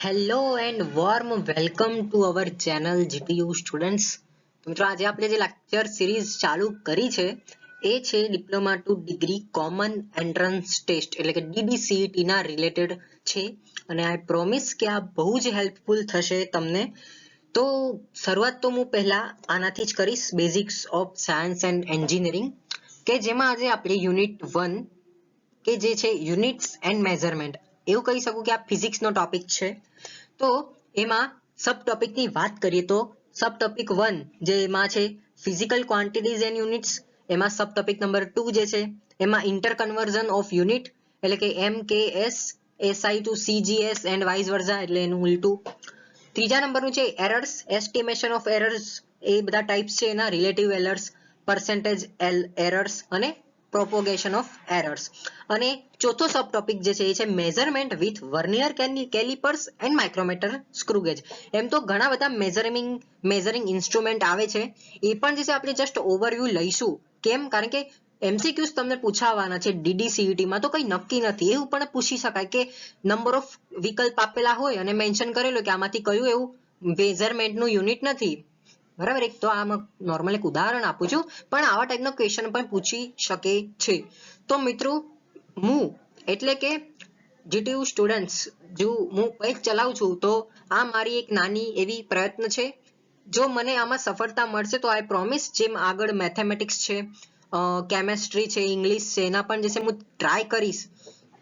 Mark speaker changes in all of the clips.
Speaker 1: Hello and warm welcome to our channel GTU students. તો મિત્રો આજે આપણે જે લેક્ચર સિરીઝ ચાલુ કરી છે એ છે diploma to degree common entrance test એટલે કે ડીડીસીઈટી ના રિલેટેડ છે અને આઈ પ્રોમિસ કે આ બહુ જ હેલ્પફુલ થશે તમને. તો શરૂઆત તો હું પહેલા આનાથી જ કરીશ, basics of science and engineering, કે જેમાં આજે આપણે યુનિટ 1 કે જે છે યુનિટ્સ એન્ડ મેઝરમેન્ટ, એવું કહી શકું કે આ ફિઝિક્સનો ટોપિક છે. તો એમાં સબ ટોપિકની વાત કરીએ તો સબ ટોપિક 1 જે એમાં છે ફિઝિકલ ક્વોન્ટિટીઝ એન્ડ યુનિટ્સ, એમાં સબ ટોપિક નંબર 2 જે છે એમાં ઇન્ટર કન્વર્ઝન ઓફ યુનિટ એટલે કે MKS SI to CGS and vice versa એટલે એનું ઉલટું. ત્રીજા નંબરનું છે એરર્સ, એસ્ટિમેશન ઓફ એરર્સ, એ બધા ટાઈપ્સ છે એના, રિલેટિવ એરર્સ, પર્સન્ટેજ એરર્સ અને પ્રોપોગેશન ઓફ એરર્સ. અને ચોથો સબ ટોપિક જે છે એ છે measurement with vernier callipers and micrometer screw gauge. એમ તો ઘણા બધા મેઝરિંગ ઇન્સ્ટ્રુમેન્ટ આવે છે, એ પણ જે છે આપણે જસ્ટ ઓવરવ્યૂ લઈશું. કેમ? કારણ કે MCQs તમને પૂછાવાના છે DDCET માં, તો કંઈ નક્કી નથી. એવું પણ પૂછી શકાય કે નંબર ઓફ વિકલ્પ આપેલા હોય અને મેન્શન કરેલું કે આમાંથી કયું એવું મેઝરમેન્ટનું યુનિટ નથી, બરાબર. એક તો આમાં નોર્મલ એક ઉદાહરણ આપું છું, પણ આવા ટાઈપનો ક્વેશ્ચન પણ પૂછી શકે છે. તો મિત્રો હું એટલે કે જીટીયુ સ્ટુડન્ટ્સ જો હું કંઈક ચલાવું છું તો આ મારી એક નાની એવી પ્રયત્ન છે. જો મને આમાં સફળતા મળશે તો આઈ પ્રોમિસ જેમ આગળ મેથેમેટિક્સ છે, કેમેસ્ટ્રી છે, ઇંગ્લિશ છે, એના પણ જે છે હું ટ્રાય કરીશ.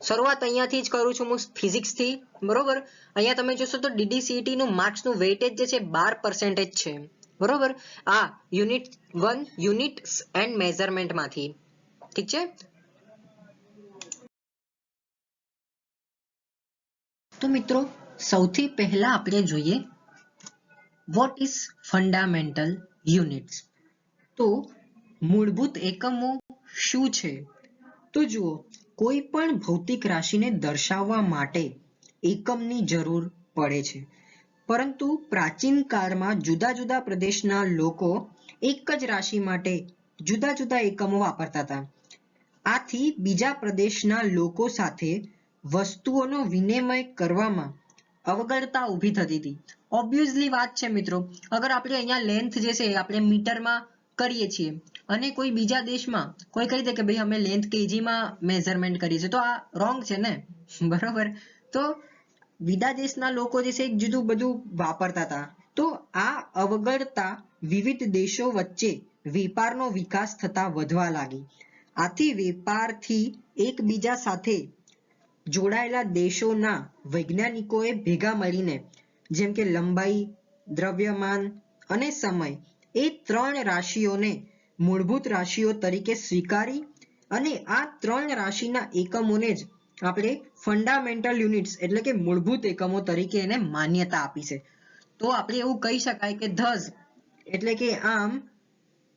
Speaker 1: શરૂઆત અહીંયાથી જ કરું છું હું, ફિઝિક્સથી, બરોબર. અહીંયા તમે જોશો તો DDCET નું માર્ક્સનું વેઇટેજ જે છે 12% છે, બરોબર. આ યુનિટ 1 યુનિટ્સ એન્ડ મેઝરમેન્ટમાંથી, ઠીક છે. તો મિત્રો સૌથી પહેલા આપણે જોઈએ વોટ ઇઝ ફંડામેન્ટલ યુનિટ્સ. તો મૂળભૂત એકમો શું છે? તો જુઓ, કોઈ પણ ભૌતિક રાશિને દર્શાવવા માટે એકમની જરૂર પડે છે, પરંતુ પ્રાચીન કાળમાં જુદા જુદા પ્રદેશના લોકો એક જ રાશિ માટે જુદા જુદા એકમો વાપરતા હતા. આથી બીજા પ્રદેશના લોકો સાથે વસ્તુઓનો વિનિમય કરવામાં અવગણતા ઊભી થતી હતી. ઓબ્વિયસલી વાત છે મિત્રો, અગર આપણે અહીંયા લેન્થ જે છે આપણે મીટરમાં કરીએ છીએ અને કોઈ બીજા દેશમાં કોઈ કહી દે કે ભાઈ અમે લેન્થ કેજીમાં મેઝરમેન્ટ કરીએ છીએ, તો આ રોંગ છે ને, બરોબર. તો બીજા દેશના લોકો જે છે એક જુદું બધું વાપરતા હતા. તો આ અવગણતા વિવિધ દેશો વચ્ચે વેપારનો વિકાસ થતા વધવા લાગી. આથી વેપારથી એકબીજા સાથે જોડાયેલા દેશોના વૈજ્ઞાનિકોએ ભેગા મળીને જેમ કે લંબાઈ, દ્રવ્યમાન અને સમય એ ત્રણ રાશિઓને મૂળભૂત રાશિઓ તરીકે સ્વીકારી અને આ ત્રણ રાશિના એકમોને જ આપણે ફંડામેન્ટલ યુનિટ્સ એટલે કે મૂળભૂત એકમો તરીકે એને માન્યતા આપી છે. તો આપણે એવું કહી શકાય કે ધસ એટલે કે આમ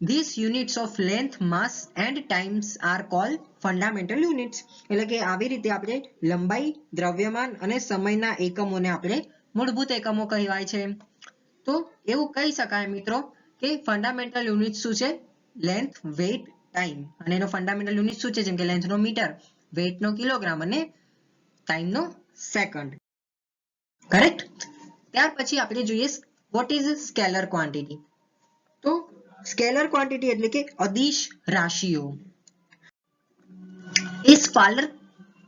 Speaker 1: these units of length, mass and times are called fundamental units. એટલે કે આવી રીતે આપણે લંબાઈ, દ્રવ્યમાન અને સમયના એકમોને આપણે મૂળભૂત એકમો કહેવાય છે. તો એવું કહી શકાય મિત્રો કે ફંડામેન્ટલ યુનિટ શું છે? Length, weight, time. અને એનો ફંડામેન્ટલ યુનિટ શું છે? જેમ કે લેન્થનો મીટર, વેઇટનો કિલોગ્રામ અને ટાઈમનો સેકન્ડ. કરેક્ટ? ત્યાર પછી આપણે જોઈએ વોટ ઇઝ સ્કેલર ક્વોન્ટિટી. તો સ્કેલર ક્વોન્ટિટી એટલે કે અદિશ રાશિઓ. A scalar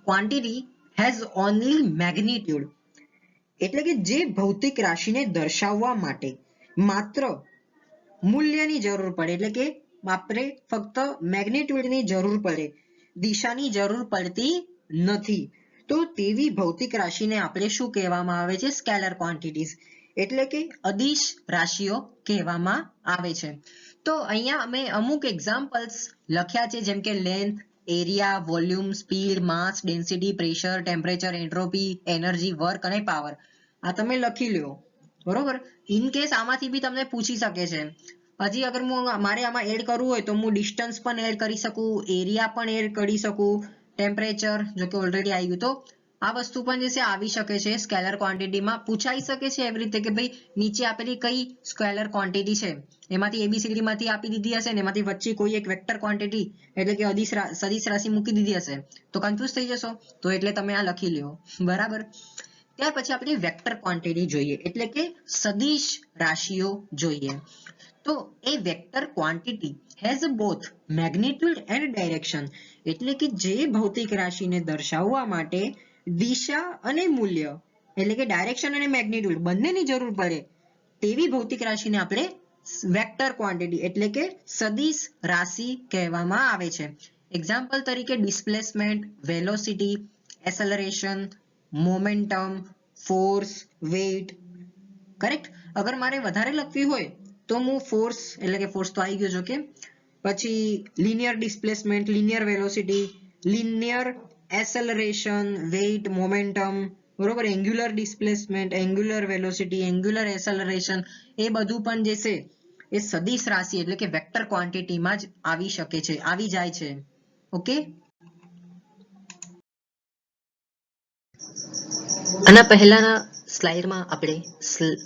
Speaker 1: quantity has only magnitude એટલે કે જે ભૌતિક રાશિને દર્શાવવા માટે માત્ર મૂલ્યની જરૂર પડે, એટલે કે આપણે ફક્ત મેગ્નિટ્યુડની જરૂર પડે, દિશાની જરૂર પડતી નથી. તો તેવી ભૌતિક રાશિને આપણે શું કહેવામાં આવે છે? સ્કેલર ક્વોન્ટિટીઝ એટલે કે અદિશ રાશિઓ કહેવામાં આવે છે. તો અહીંયા અમે અમુક એક્ઝામ્પલ્સ લખ્યા છે, જેમ કે length, area, volume, speed, mass, density, pressure, temperature, entropy, energy, work અને પાવર. આ તમે લખી લો, બરોબર. ઇન કેસ આમાંથી બી તમને પૂછી શકે છે. હજી અગર મારે આમાં એડ કરવું હોય તો હું ડિસ્ટન્સ પણ એડ કરી શકું, એરિયા પણ એડ કરી શકું, ટેમ્પરેચર જો કે ઓલરેડી આવી ગયું. તો આ વસ્તુ પણ જે છે આવી શકે છે સ્કેલર ક્વોન્ટિટીમાં, પૂછાઈ શકે છે એવી રીતે કે ભાઈ નીચે આપેલી કઈ સ્કેલર ક્વોન્ટિટી છે, એમાંથી ABCD માંથી આપી દીધી હશે ને એમાંથી વચ્ચે કોઈ એક વેક્ટર ક્વોન્ટિટી એટલે કે સદિશ રાશિ મૂકી દીધી હશે તો કન્ફ્યુઝ થઈ જશો. તો એટલે તમે આ લખી લ્યો, બરાબર. ત્યાર પછી આપણે વેક્ટર ક્વોન્ટિટી જોઈએ એટલે કે સદિશ રાશિઓ જોઈએ. તો એ vector quantity has both magnitude and direction એટલે કે જે ભૌતિક રાશિને દર્શાવવા માટે દિશા અને મૂલ્ય એટલે કે ડાયરેક્શન અને મેગ્નિટ્યુડ બંનેની જરૂર પડે તેવી ભૌતિક રાશિને આપણે વેક્ટર ક્વોન્ટિટી એટલે કે સદિશ રાશિ કહેવામાં આવે છે. એક્ઝામ્પલ તરીકે displacement, velocity, acceleration, momentum, force, weight. Correct. અગર મારે વધારે લખવી હોય તો હું ફોર્સ એટલે કે ફોર્સ તો આવી ગયો છે, કે પછી linear displacement, linear velocity, linear acceleration, weight, momentum, બરોબર, angular displacement, angular velocity, angular acceleration, એ બધું પણ જે છે એ સદિશ રાશિ એટલે કે વેક્ટર ક્વોન્ટિટીમાં જ આવી શકે છે, આવી જાય છે. ઓકે. આના પહેલાના સ્લાઇડમાં આપણે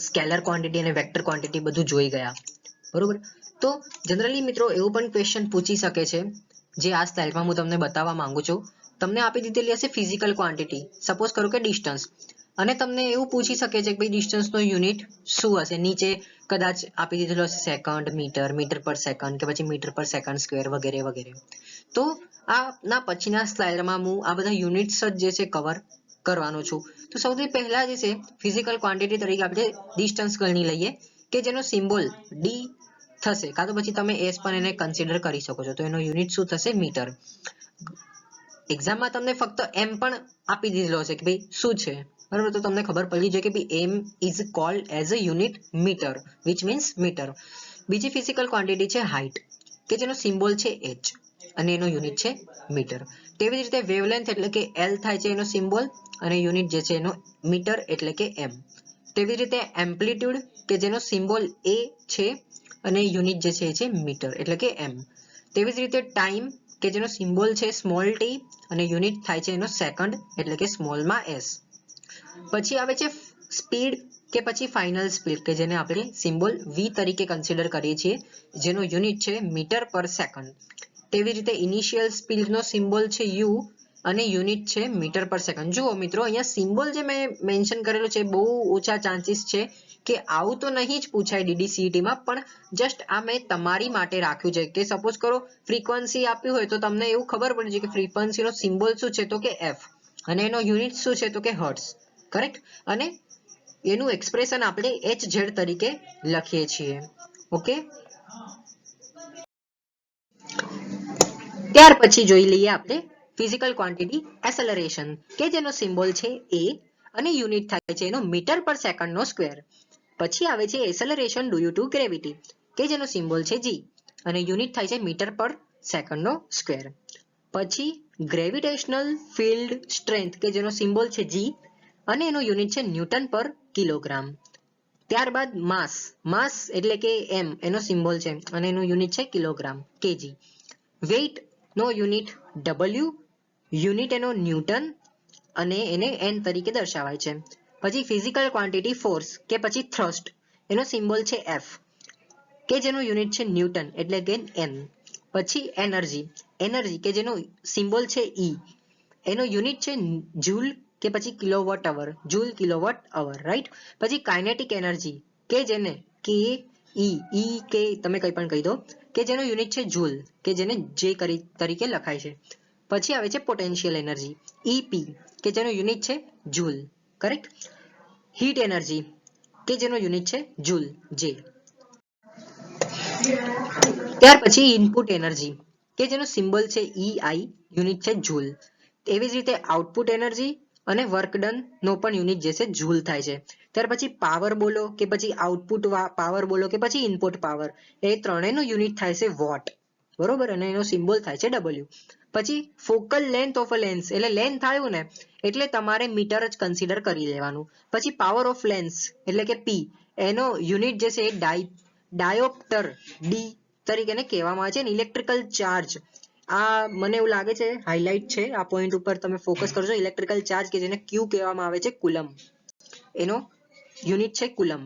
Speaker 1: સ્કેલર ક્વોન્ટિટી અને વેક્ટર ક્વોન્ટિટી બધું જોઈ ગયા, બરોબર. તો જનરલી મિત્રો એવું પણ ક્વેશ્ચન પૂછી શકે છે જે આ સ્લાઇડમાં હું તમને બતાવવા માંગુ છું. તમને આપી દીધેલી હશે ફિઝિકલ ક્વોન્ટિટી, સપોઝ કરો કે ડિસ્ટન્સ, અને તમને એવું પૂછી શકે છે કે ભાઈ ડિસ્ટન્સનો યુનિટ શું હશે. નીચે કદાચ આપી દીધેલો હશે સેકન્ડ, મીટર, મીટર પર સેકન્ડ કે પછી મીટર પર સેકન્ડ સ્ક્વેર વગેરે વગેરે. તો આના પછીના સ્લાઇડમાં હું આ બધા યુનિટ્સ જ જે છે કવર કરવાનો છું. તો સૌથી પહેલા જે છે ફિઝિકલ ક્વોન્ટિટી તરીકે આપણે ડિસ્ટન્સ ગણી લઈએ કે જેનો સિમ્બોલ ડી થશે, કાં તો પછી તમે એસ પણ એને કન્સિડર કરી શકો છો. તો એનો યુનિટ શું થશે? મીટર. એક્ઝામમાં તમને ફક્ત એમ પણ આપી દીધેલો હશે કે ભાઈ શું છે, બરાબર. તો તમને ખબર પડી જાય કે ભાઈ M is called as a unit meter, which means meter. બીજી ફિઝિકલ ક્વોન્ટિટી છે હાઇટ, કે જેનો સિમ્બોલ છે એચ અને એનો યુનિટ છે મીટર. તેવી જ રીતે વેવલેન્થ એટલે કે એલ થાય છે એનો સિમ્બોલ અને યુનિટ જે છે એનો મીટર એટલે કે એમ. તેવી જ રીતે એમ્પ્લિટ્યુડ કે જેનો સિમ્બોલ એ છે અને યુનિટ જે છે એ છે મીટર એટલે કે એમ. તેવી જ રીતે ટાઈમ કે જેનો સિમ્બોલ છે સ્મોલ ટી અને યુનિટ થાય છે એનો સેકન્ડ એટલે કે સ્મોલમાં એસ. પછી આવે છે સ્પીડ કે પછી ફાઇનલ સ્પીડ કે જેને આપણે સિમ્બોલ વી તરીકે કન્સિડર કરીએ છીએ, જેનો યુનિટ છે મીટર પર સેકન્ડ. તેવી રીતે ઇનિશિયલ સ્પીડનો સિમ્બોલ છે યુ અને યુનિટ છે મીટર પર સેકન્ડ. જુઓ મિત્રો, અહીંયા સિમ્બોલ જે મેં મેન્શન કરેલો છે બહુ ઓછા ચાન્સીસ છે કે આવું તો નહીં જ પૂછાય DDCET-માં, પણ જસ્ટ આ મેં તમારી માટે રાખ્યું છે કે સપોઝ કરો ફ્રીક્વન્સી આપ્યું હોય તો તમને એવું ખબર પડી જાય કે ફ્રીક્વન્સીનો સિમ્બોલ શું છે તો કે એફ અને એનો યુનિટ શું છે તો કે હર્ટ્ઝ. કરેક્ટ. અને એનું એક્સપ્રેશન આપણે HZ તરીકે લખીએ છીએ. ઓકે. ત્યાર પછી જોઈ લઈએ આપણે ફિઝિકલ ક્વોન્ટિટી એસેલરેશન કે જેનો સિમ્બોલ છે એ અને યુનિટ થાય છે એનો મીટર પર સેકન્ડનો સ્ક્વેર. પછી આવે છે એસેલરેશન ડ્યુ ટુ ગ્રેવિટી કે જેનો સિમ્બોલ છે જી અને યુનિટ થાય છે મીટર પર સેકન્ડનો સ્ક્વેર. પછી ગ્રેવિટેશનલ ફિલ્ડ સ્ટ્રેન્થ કે જેનો સિમ્બોલ છે જી અને એનો યુનિટ છે ન્યૂટન પર કિલોગ્રામ. ત્યારબાદ માસ એટલે કે એમ એનો સિમ્બોલ છે અને એનું યુનિટ છે કિલોગ્રામ કેજી. વેઇટ નો યુનિટ ડબલ્યુ, યુનિટ એનો ન્યૂટન અને એને એન તરીકે દર્શાવાય છે. પછી ફિઝિકલ ક્વોન્ટિટી ફોર્સ કે પછી થ્રસ્ટ એનો સિમ્બોલ છે એફ કે જેનો યુનિટ છે ન્યૂટન એટલે કે એન. પછી એનર્જી કે જેનો સિમ્બોલ છે ઈ, એનો યુનિટ છે જૂલ કે પછી kilowatt hour, joule kilowatt hour, right. પછી કાઇનેટિક એનર્જી કે જેને કે ઈ કે તમે કંઈ પણ કહી દો કે જેનો યુનિટ છે જૂલ કે જેને જે તરીકે લખાય છે. પછી આવે છે પોટેન્શિયલ એનર્જી EP કે જેનો યુનિટ છે જૂલ. કરેક્ટ. હીટ એનર્જી કે જેનો યુનિટ છે જૂલ જે. ત્યાર પછી ઇનપુટ એનર્જી કે જેનો સિમ્બોલ છે EI, યુનિટ છે જૂલ. એવી જ રીતે આઉટપુટ એનર્જી અને વર્ક ડન નો પણ યુનિટ જે છે જૂલ થાય છે. ત્યાર પછી પાવર બોલો કે પછી આઉટપુટ પાવર બોલો કે પછી ઇનપુટ પાવર, એ ત્રણેયનો યુનિટ થાય છે વોટ, બરોબર, અને એનો સિમ્બોલ થાય છે W. પછી focal length of a lens એટલે લેન્થ આવ્યું ને એટલે તમારે મીટર જ કન્સિડર કરી લેવાનું. પછી પાવર ઓફ લેન્સ એટલે કે P, એનો યુનિટ જે છે ડાયોપ્ટર ડી તરીકે કહેવામાં આવે છે. ઇલેક્ટ્રિકલ ચાર્જ, આ મને એવું લાગે છે હાઇલાઇટ છે આ પોઈન્ટ ઉપર, તમે ફોકસ કરજો. ઇલેક્ટ્રિકલ ચાર્જ કે જેને Q કહેવામાં આવે છે કુલમ, એનો યુનિટ છે કુલમ.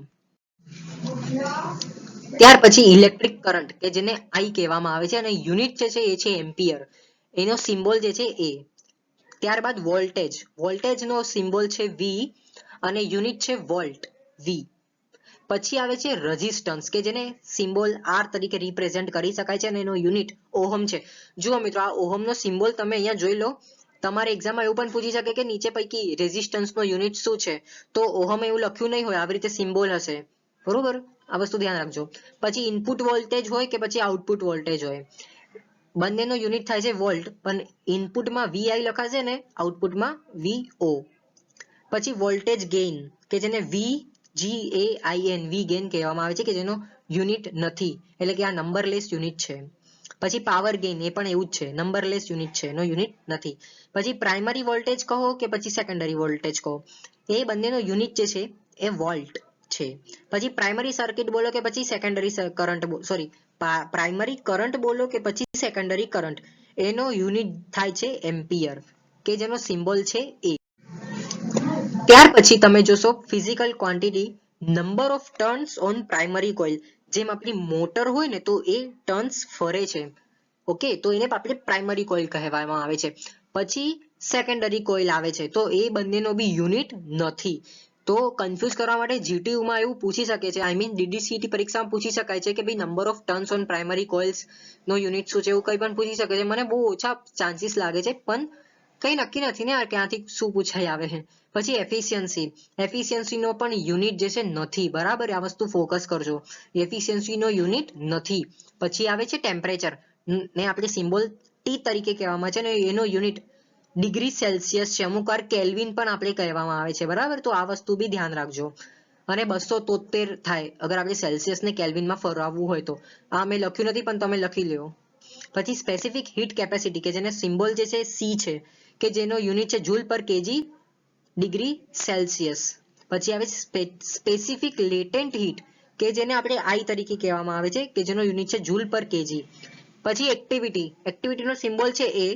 Speaker 1: ત્યાર પછી ઇલેક્ટ્રિક કરંટ કે જેને I કહેવામાં આવે છે અને યુનિટ જે છે એ છે એમ્પિયર, એનો સિમ્બોલ જે છે એ. ત્યારબાદ વોલ્ટેજ નો સિમ્બોલ છે V અને યુનિટ છે વોલ્ટ વી. પછી આવે છે રેઝિસ્ટન્સ કે જેને સિમ્બોલ આર તરીકે રિપ્રેઝેન્ટ કરી શકાય છે અને એનો યુનિટ ઓહમ છે. જુઓ મિત્રો આ ઓહમનો સિમ્બોલ તમે અહીંયા જોઈ લો. તમારે એક્ઝામમાં એવું પણ પૂછી શકે કે નીચે પૈકી રેઝિસ્ટન્સનો યુનિટ શું છે, તો ઓહમ એવું લખ્યું નહીં હોય, આવી રીતે સિમ્બોલ હશે, બરોબર, આ વસ્તુ ધ્યાન રાખજો. પછી ઇનપુટ વોલ્ટેજ હોય કે પછી આઉટપુટ વોલ્ટેજ હોય, બંનેનો યુનિટ થાય છે વોલ્ટ, પણ ઇનપુટમાં VI લખાશે ને આઉટપુટમાં VO. પછી વોલ્ટેજ ગેઇન કે જેને VGAIN વી ગેઇન કહેવામાં આવે છે કે જેનો યુનિટ નથી, એટલે કે આ નંબરલેસ યુનિટ છે. પછી પાવર ગેઇન એ પણ એવું જ છે, નંબરલેસ યુનિટ છે, એનો યુનિટ નથી. પછી પ્રાઇમરી વોલ્ટેજ કહો કે પછી સેકન્ડરી વોલ્ટેજ કહો, એ બંનેનો યુનિટ જે છે એ વોલ્ટ છે. પછી પ્રાઇમરી સર્કિટ બોલો કે પછી secondary current, sorry primary current બોલો કે પછી સેકન્ડરી કરંટ, એનો યુનિટ થાય છે એમ્પિયર કે જેનો સિમ્બોલ છે એ. ત્યાર પછી તમે જોશો physical quantity number of turns on primary coil. જેમ આપણી મોટર હોય ને તો એ ટર્ન્સ ફરે છે, ઓકે, તો એને આપણે પ્રાઇમરી કોઇલ કહેવામાં આવે છે. પછી સેકન્ડરી કોઇલ આવે છે, તો એ બંનેનો બી યુનિટ નથી. તો કન્ફ્યુઝ કરવા માટે GTU માં એવું પૂછી શકે છે, આઈ મીન DDCT પરીક્ષામાં પૂછી શકાય છે કે ભાઈ number of turns on primary coils નો યુનિટ શું છે, એવું કંઈ પણ પૂછી શકે છે. મને બહુ ઓછા ચાન્સીસ લાગે છે, પણ કંઈ નક્કી નથી ને ક્યાંથી શું પૂછાઈ આવે છે. પછી એફિશિયન્સીનો પણ યુનિટ જે છે નથી, બરાબર, આ વસ્તુ ફોકસ કરજો, એફિશિયન્સીનો યુનિટ નથી. પછી આવે છે ટેમ્પરેચર, ને આપણે સિમ્બોલ T તરીકે કહેવામાં છે ને એનો યુનિટ ડિગ્રી સેલ્સિયસ છે, અમુક વાર કેલ્વિન પણ આપણે કહેવામાં આવે છે, બરાબર, તો આ વસ્તુ બી ધ્યાન રાખજો. અને 273 થાય અગર આપણે સેલ્સિયસ ને કેલ્વિનમાં ફેરવવું હોય તો. આ મેં લખ્યું નથી પણ તમે લખી લ્યો. પછી સ્પેસિફિક હીટ કેપેસિટી કે જેને સિમ્બોલ જે છે C છે, કે જેનો યુનિટ છે જૂલ પર કેજી ડિગ્રી સેલ્સિયસ. પછી આવે સ્પેસિફિક લેટેન્ટ હીટ કે જેને આપણે I તરીકે કહેવામાં આવે છે કે જેનો યુનિટ છે જૂલ પર કેજી. પછી એક્ટિવિટીનો સિમ્બોલ છે A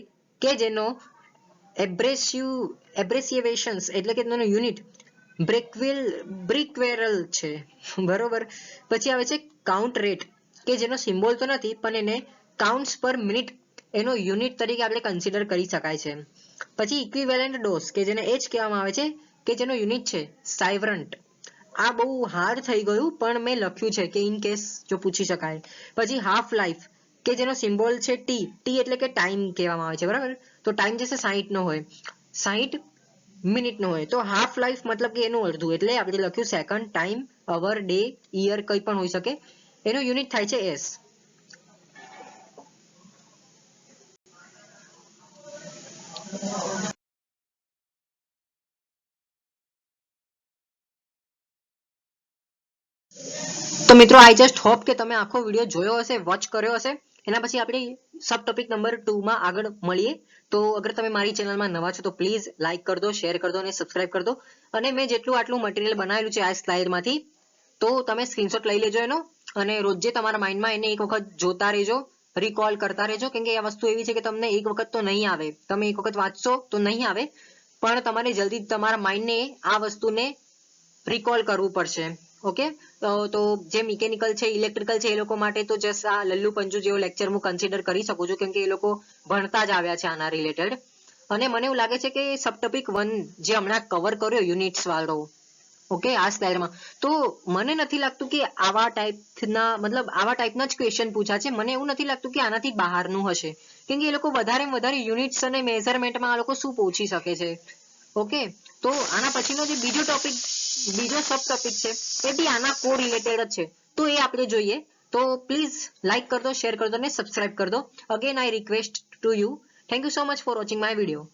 Speaker 1: કે જેનો એબ્રેસિવેશન્સ એટલે કે તેનો યુનિટ બ્રિકવેરલ છે, બરોબર. પછી આવે છે કાઉન્ટ રેટ કે જેનો સિમ્બોલ તો નથી પણ એને કાઉન્ટ્સ પર મિનિટ એનો યુનિટ તરીકે આપણે કન્સિડર કરી શકાય છે. પછી ઇક્વિવેલન્ટ ડોઝ કે જેને એ જ કહેવામાં આવે છે કે જેનો યુનિટ છે સાયવરન્ટ. આ બહુ હાર્ડ થઈ ગયું પણ મેં લખ્યું છે કે ઇન કેસ જો પૂછી શકાય. પછી હાફ લાઈફ કે જેનો સિમ્બોલ છે T એટલે કે ટાઈમ કહેવામાં આવે છે, બરાબર, તો ટાઈમ જે છે 60 નો હોય, 60 મિનિટનો હોય, તો હાફ લાઈફ મતલબ કે એનું અડધું, એટલે આપણે લખ્યું સેકન્ડ, ટાઈમ, અવર, ડે, યર કંઈ પણ હોઈ શકે, એનો યુનિટ થાય છે S. તો મિત્રો આઈ જસ્ટ હોપ કે તમે આખો વિડીયો જોયો હશે, વોચ કર્યો હશે. એના પછી આપણે સબ ટોપિક નંબર 2 માં આગળ મળીએ. તો અગર તમે મારી ચેનલમાં નવા છો તો પ્લીઝ લાઈક કરી દો, શેર કરી દો અને સબસ્ક્રાઇબ કરી દો. અને મેં જેટલું આટલું મટીરિયલ બનાવેલું છે આ સ્લાઇડમાંથી, તો તમે સ્ક્રીનશોટ લઈ લેજો એનો, અને રોજે તમારા માઇન્ડમાં એને એક વખત જોતા રહેજો, રિકોલ કરતા રહેજો, કેમ કે આ વસ્તુ એવી છે કે તમને એક વખત તો નહીં આવે, તમે એક વખત વાંચશો તો નહીં આવે, પણ તમારે જલ્દી તમારા માઇન્ડને આ વસ્તુને રિકોલ કરવું પડશે, ઓકે. તો જે મિકેનિકલ છે, ઇલેક્ટ્રિકલ છે, એ લોકો માટે તો જસ્ટ આ લલ્લુ પંજુ જેવો લેક્ચર હું કન્સિડર કરી શકું છું, કેમ કે એ લોકો ભણતા જ આવ્યા છે આના રિલેટેડ. અને મને એવું લાગે છે કે સબ ટોપિક 1 જે હમણાં કવર કર્યો યુનિટ્સ વાળો, ઓકે, આ સ્લાઇડમાં, તો મને નથી લાગતું કે આવા ટાઈપના જ ક્વેશ્ચન પૂછા છે. મને એવું નથી લાગતું કે આનાથી બહારનું હશે, કેમ કે એ લોકો વધારે યુનિટ્સ અને મેઝરમેન્ટમાં આ લોકો શું પૂછી શકે છે, ઓકે. તો આના પછીનો જે બીજો સબ ટોપિક છે એ બી આના કો રિલેટેડ જ છે, તો એ આપણે જોઈએ. તો પ્લીઝ લાઈક કરી દો, શેર કરી દો અને સબસ્ક્રાઇબ કરી દો. Again I request to you, thank you so much for watching my video.